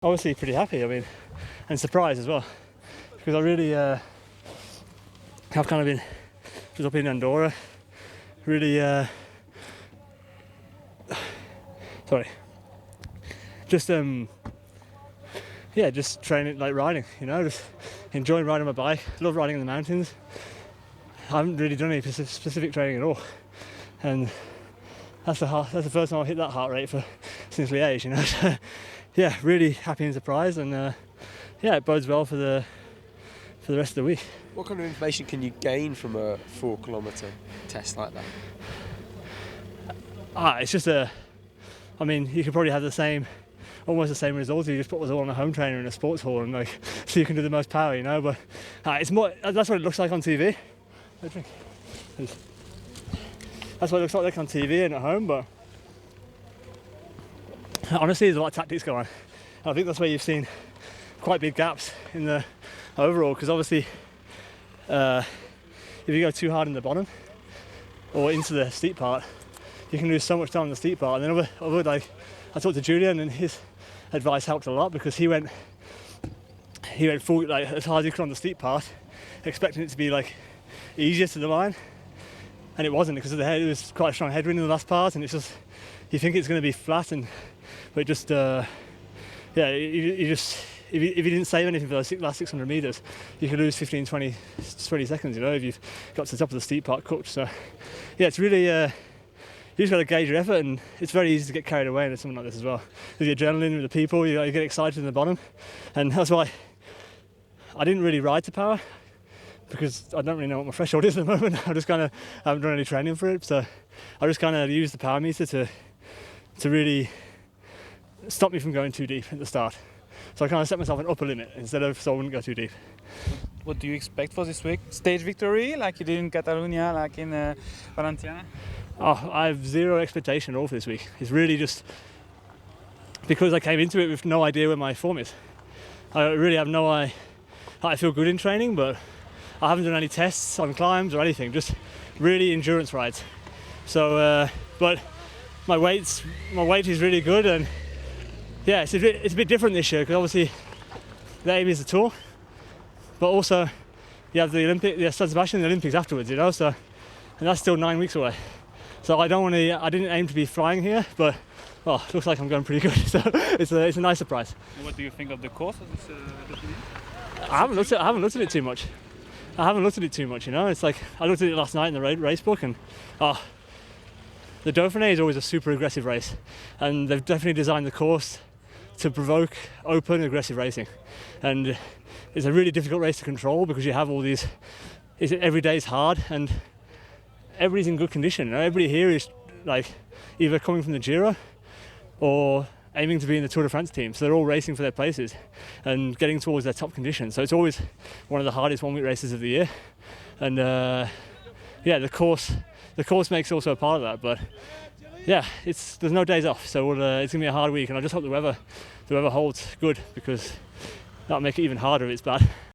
Obviously pretty happy, I mean, and surprised as well, because I really have kind of been just up in Andorra, really, just yeah, just training, like riding, you know, just enjoying riding my bike, love riding in the mountains. I haven't really done any specific training at all, and that's the first time I've hit that heart rate since Liège, you know. So, yeah, really happy and surprised, and yeah, it bodes well for the rest of the week. What kind of information can you gain from a 4 kilometre test like that? It's just I mean, you could probably have almost the same results if you just put us all on a home trainer in a sports hall and like so you can do the most power, you know. But it's more, that's what it looks like on TV. That's what it looks like on TV and at home, but honestly, there's a lot of tactics going on. I think that's where you've seen quite big gaps in the overall, because obviously if you go too hard in the bottom or into the steep part, you can lose so much time on the steep part. And then like I talked to Julian, and his advice helped a lot, because he went full, like as hard as he could on the steep part, expecting it to be like easier to the line, and it wasn't, because it was quite a strong headwind in the last part, and it's just, you think it's going to be flat, but just yeah, you just, if you didn't save anything for those last 600 metres, you could lose 15, 20 seconds, you know, if you've got to the top of the steep part cooked. So yeah, it's really, you just got to gauge your effort, and it's very easy to get carried away into something like this as well. With the adrenaline, with the people, you get excited in the bottom, and that's why I didn't really ride to power, because I don't really know what my threshold is at the moment. I just kind of haven't done any training for it, so I just kind of use the power meter to really stop me from going too deep at the start. So I kind of set myself an upper limit so I wouldn't go too deep. What do you expect for this week? Stage victory, like you did in Catalonia, like in Valenciana? Oh, I have zero expectation at all for this week. It's really just because I came into it with no idea where my form is. I really have no idea. I feel good in training, but I haven't done any tests on climbs or anything, just really endurance rides. So, but my weight is really good, and yeah, it's a bit different this year, because obviously the aim is the Tour, but also you have the San Sebastian, the Olympics afterwards, you know. So, and that's still 9 weeks away. So I didn't aim to be flying here, but well, it looks like I'm going pretty good. So it's a nice surprise. What do you think of the course of this Dauphiné? I haven't looked at it too much. You know. It's like I looked at it last night in the race book, and the Dauphiné is always a super aggressive race, and they've definitely designed the course to provoke open, aggressive racing. And it's a really difficult race to control, because you have all these. Every day is hard, and everybody's in good condition. You know? Everybody here is like either coming from the Giro or aiming to be in the Tour de France team, so they're all racing for their places and getting towards their top condition. So it's always one of the hardest 1 week races of the year, and yeah, the course makes also a part of that. But yeah, there's no days off, so it's gonna be a hard week, and I just hope the weather holds good, because that'll make it even harder if it's bad.